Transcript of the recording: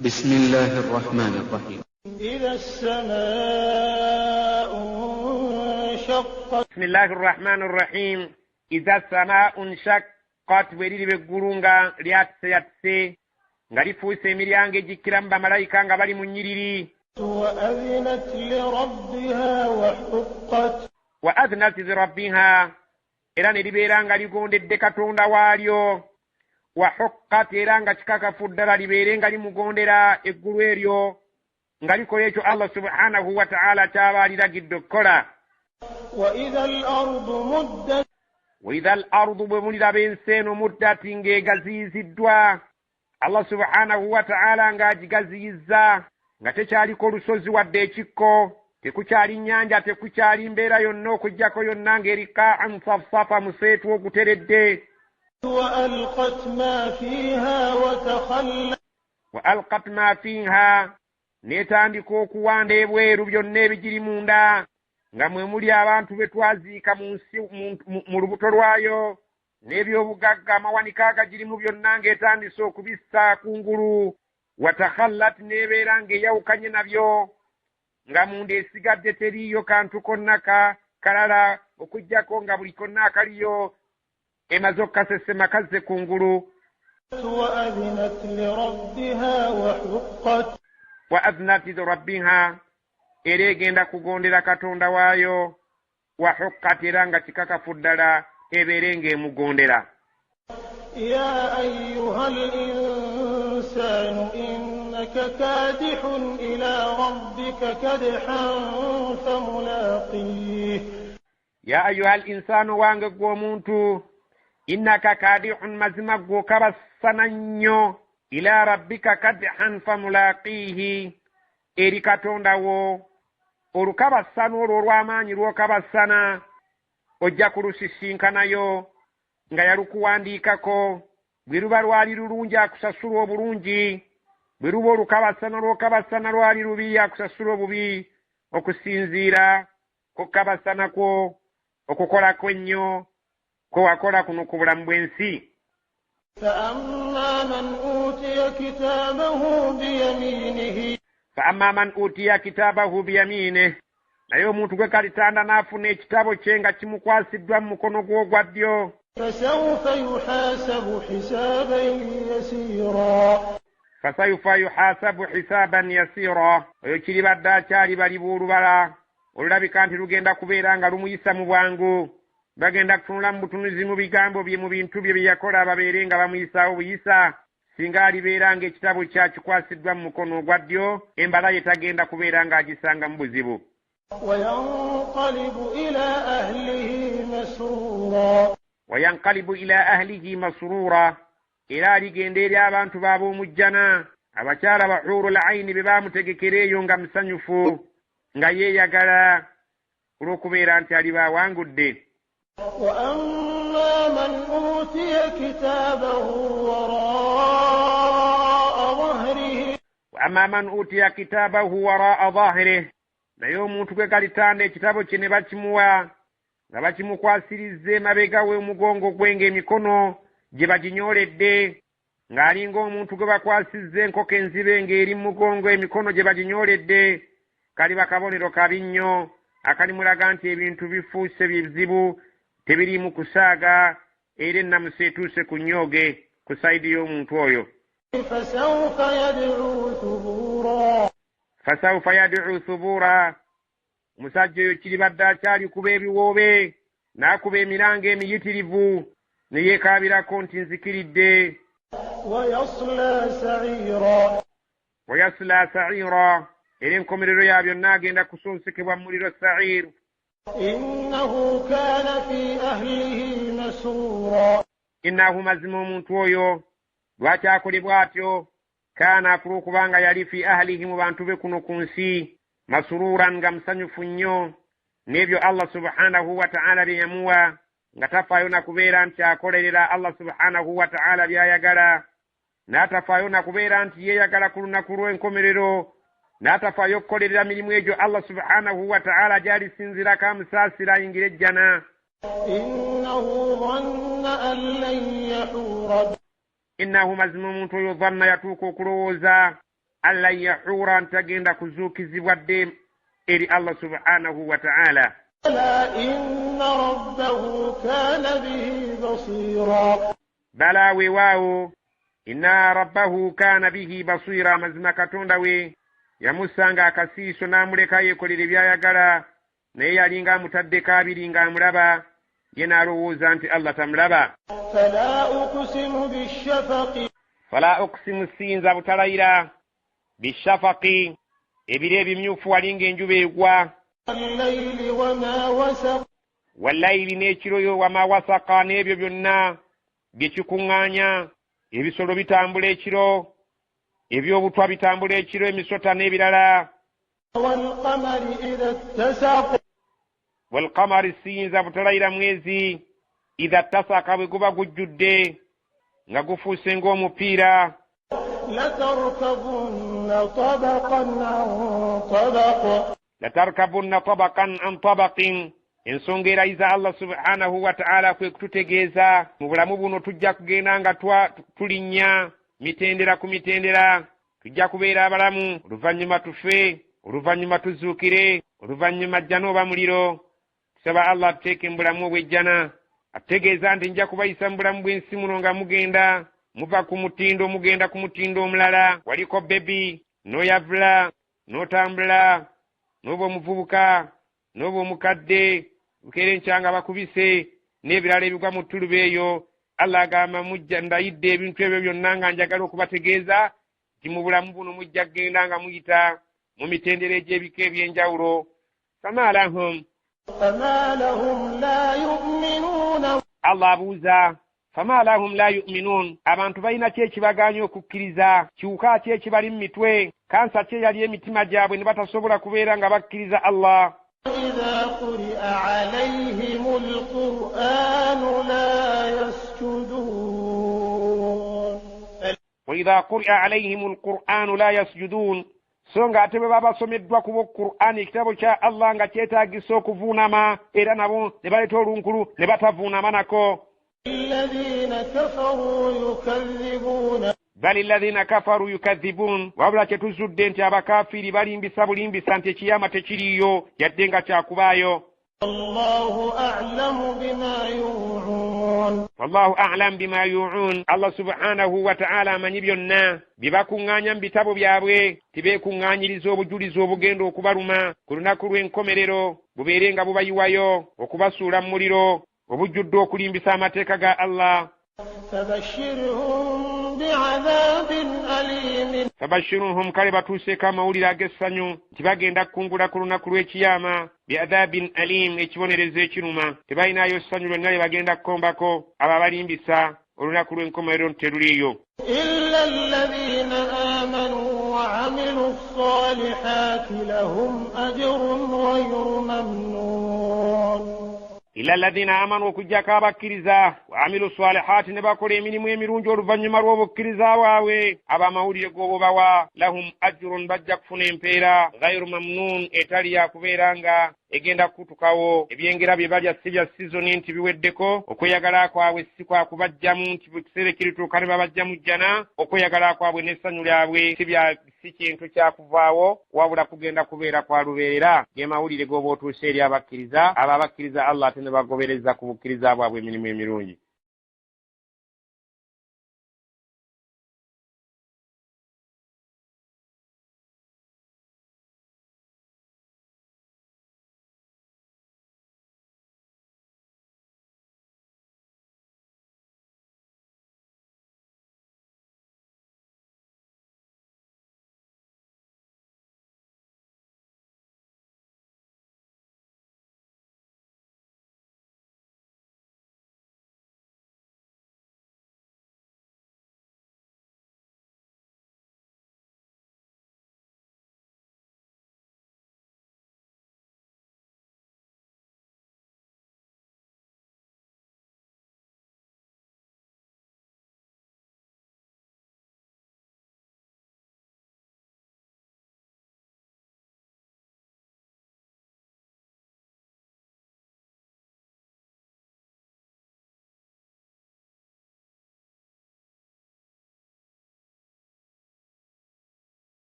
بسم الله الرحمن الرحيم. إذا السماء انشقت. بسم الله الرحمن الرحيم. إذا السماء انشقت ولي بغurunga lyatse ngalifuuse emiryango egikiramu bamalayika nga bali mu nnyiriri. وأذنت لربها وحقت. وأذنت لربها era ne libeera nga ligondedde katonda waalyo. وحقت era nga kikakafu ddala libeere nga limugondera eggulu eryo nga likola ekyo Allah subhanahu wa ta'ala kyaba aliragidde okukola. وإذا الأرض مدت. وإذا الأرض بمuliraba ensi eno muddati ng'egaziyiziddwa. Allah subhanahu wa ta'ala ng'agigaziyizza nga tekyaliko olusozi wadde ekikko, tekukyali nnyanja, tekukyali mbeera yonna okuggyako yonna ng'erikaan safsafa museetu oguteredde. وألقت ما فيها وتخلت. وألقت ما فيها n'etandika okuwanda ebweru byonna ebigiri munda nga mwe muli abantu be twaziika mu nsi mu lubuto lwayo n'ebyobugagga amawanika agagirimu byonna ng'etandise okubissa kungulu. Watakhallat n'ebeera ng'eyawukanye nabyo nga munda esigadde teriiyo kantu konna kalala okuggyako nga buli konna akaliyo emaze okukasesema kazze kungulu. وأذنت لربها وحقت. وأذنت لربها era egenda kugondera katonda waayo. وحقت era nga kikakafu ddala ebeere ng'emugondera. يا أيها الإنسان إنك كادح إلى ربك كدحا فملاقيه. يا أيها الإنسان وانغ ومنتو إنك كادح مزمك وكبسنا نيو إلى ربك كدحا فملاقيه eri katonda wo olukabasana olwo olw'amaanyi lw'okabasana ojja kulusisinkanayo nga yalukuwandiikako. bwe luba lwali lulungi akusasula obulungi, bwe luba olukabasana lw'okabasana lwali lubi akusasula obubi, okusinziira ku kabasana kwo okukola kwennyo kwe wakola kuno ku bulamu bw'ensi. فأما من أوتي كتابه بيمينه. فأما من أوتي كتابه بيمينه naye omuntu gwe kalitanda n'afuna ekitabo kye nga kimukwasiddwa mu mukono gwe ogwa ddyo. فسوف يحاسب حسابا يسيرا. فسوف يحاسب حسابا يسيرا oyo kiribadde akyalibalibwa olubala olulabika nti lugenda kubeera nga lumuyisa mu bwangu. bagenda kutunula mu butunuzi mu bigambo bye mu bintu bye bye yakola babeere nga bamuyisaawo buyisa. singa alibeera ng'ekitabo kyakikwasiddwa mu mukono ogwa ddyo, embala ye tagenda kubeera ng'agisanga mu buzibu. وينقلب إلى أهله مسرورا. وينقلب إلى أهله مسرورا era aligenda eri abantu b'ab'omujjana abakyala ba hurul aini be baamutegekera eyo nga musanyufu nga yeeyagala olw'okubeera nti aliba awangudde. وأما من أوتي كتابه وراء ظهره. وأما من أوتي كتابه وراء ظهره naye omuntu gwe kalitanda ekitabo kye ne bakimuwa nga bakimukwasirizza emabega we omugongo gwe ng'emikono gye baginyooledde, ng'alinga omuntu gwe bakwasizza enkoko enzibe ng'eri mu mugongo emikono gye baginyooledde. kaliba kabonero kabi nnyo akalimulaga nti ebintu bifuuse bizibu, tebiriimu kusaaga, era ennamusa etuuse ku nnyooge ku sayidi y'omuntu oyo. فسوف يدعو ثبورا. فسوف يدعو ثبورا omusajja oyo kiribadde akyalikuba ebiwoobe n'akuba emiranga emiyitirivu ne yeekaabirako nti nzikiridde. ويصلى سعيرا. ويصلى سعيرا era enkomerero ya byonna agenda kusonsekebwa mu muliro sa'ir. إنه كان في أهله مسرورا. innahu mazima omuntu oyo lwaki akolebwa atyo, kaana akula okubanga yali fi ahlihi mu bantu be kuno ku nsi masururan nga musanyufu nnyo n'ebyo Allah subhanahu wa ta'ala bye yamuwa, nga tafaayo na kubeera nti akolerera Allah subhanahu wa ta'ala by'ayagala, n'atafaayo na kubeera nti yeeyagala ku lunaku lw'enkomerero, n'atafaayo okukolerera mirimu egyo Allah subhanahu wa ta'ala gy'alisinzirako amusaasira ayingire ejjana. إنه ظن أن لن يحور. innahu mazima omuntu oyo dhanna yatuuka okulowooza alla yahura ntagenda kuzuukizibwa dde eri Allah subhanahu wa ta'ala. بلى إن ربه كان به بصيرا bala weewaawo inna rabbahu kaana bihi basira, mazima katonda we yamusanga akasiiso n'amuleka yeekolera byayagala, naye yalinga amutaddeko abiri ng'amulaba, ye n'alowooza nti Allah tamulaba. fala uqsimu sinza butalayira bishafaqi, ebiro ebimyufu walinga enjuba egwa, wallayiri n'ekiro yo wama wasaqa, n'ebyo byonna byekikuŋŋaanya, ebisolo bitambula ekiro, ebyobutwa bitambula ekiro, emisota n'ebirala. walqamari siyinza butalayira mwezi idha tasaka, bwe guba gujjudde nga gufuuse ng'omupiira. latarkabunna tabaqan an tabaqin, ensonga erayiza Allah subhanahu wa ta'ala kwe kututegeeza mu bulamu buno tujja kugenda nga tulinnya mitendera ku mitendera, tujja kubeera abalamu, oluvannyuma tufe, oluvannyuma tuzuukire, oluvannyuma jjana oba muliro. Tusaba Allah atuteeke mu bulamu obwejjana, atutegeeza nti nja kubayisa mu bulamu bw'ensi muno nga mugenda muva ku mutindo mugenda ku mutindo omulala. Waliko bebi, n'oyavula, n'otambula, n'oba omuvubuka, n'oba omukadde, bukeera enkyanga bakubise n'ebirala ebigwa mu ttuluba eyo. Allah agamba mujja ndayidde ebintu ebyo byonna nga njagala okubategeeza nti mu bulamu buno mujja kugenda nga muyita mu mitendera egy'ebika eby'enjawulo. fama lahum la yu'minuuna, Allah abuuza fama lahum la yu'minuun, abantu balina ki ekibagaanya okukkiriza? kiwuka ki ekibali mu mitwe? kansa ki eyali emitima gyabwe ne batasobola kubeera nga bakkiriza Allah? وإذا قرئ عليهم القرآن لا يسجدون وإذا قرئ عليهم القرآن لا يسجدون, so nga ate bwe baba basomeddwa kubo Qur'ani, ekitabo kya Allah nga kyetaagisa okuvuunama, era nabo ne baleeta olunkulu ne batavuunama nako. bali alladhina kafaru yukadhibun, wabula kyetuzudde nti abakafiri balimbisa bulimbisa nti ekiyama tekiriiyo yadde nga kyakubaayo. wallahu a'lam bima yu'un, Allah subhanahu wa ta'ala amanyi byonna bye bakuŋŋaanya mu bitabo byabwe, tibeekuŋŋaanyiriza obujulizi obugenda okubaluma ku lunaku lw'enkomerero, bubeere nga bubayiwayo okubasuula mu muliro obujjudde okulimbisa amateeka ga Allah. fabashiruhum, kale batuuseeko amawulire ag'essanyu nti bagenda kukungula ku lunaku lw'ekiyama bi'adhabin alim, ekibonerezo ekiruma. tebalinayo ssanyu lyonna lye bagenda kukombako abo abalimbisa olunaku lw'enkomerero teruliiyo. illa alladhina amanu wa amilu ssalihati lahum ajrun ghayru mamnun. illa alladhina amanu, okujjako abakkiriza, wa amilu salihati, ne bakola emirimu emirungi oluvannyuma lw'obukkiriza bwabwe, ab'amawulire g'obubawa, lahum ajrun, bajja kufuna empeera ghayru mamnun, etali yakubeera nga egenda kutukawo. ebyengera bye balya si bya sizoni nti biweddeko, okweyagala kwabwe si kwa kubajjamu nti ekiseera kirituuka ne babajjamu jjana. okweyagala kwabwe n'essanyu lyabwe si kintu kyakuvaawo, wabula kugenda kubeera kwa lubeerera. ge mawulire g'oba otuuse eri abakkiriza, abo abakkiriza Allah ate ne bagobereza ku bukkiriza bwabwe emirimu emirungi.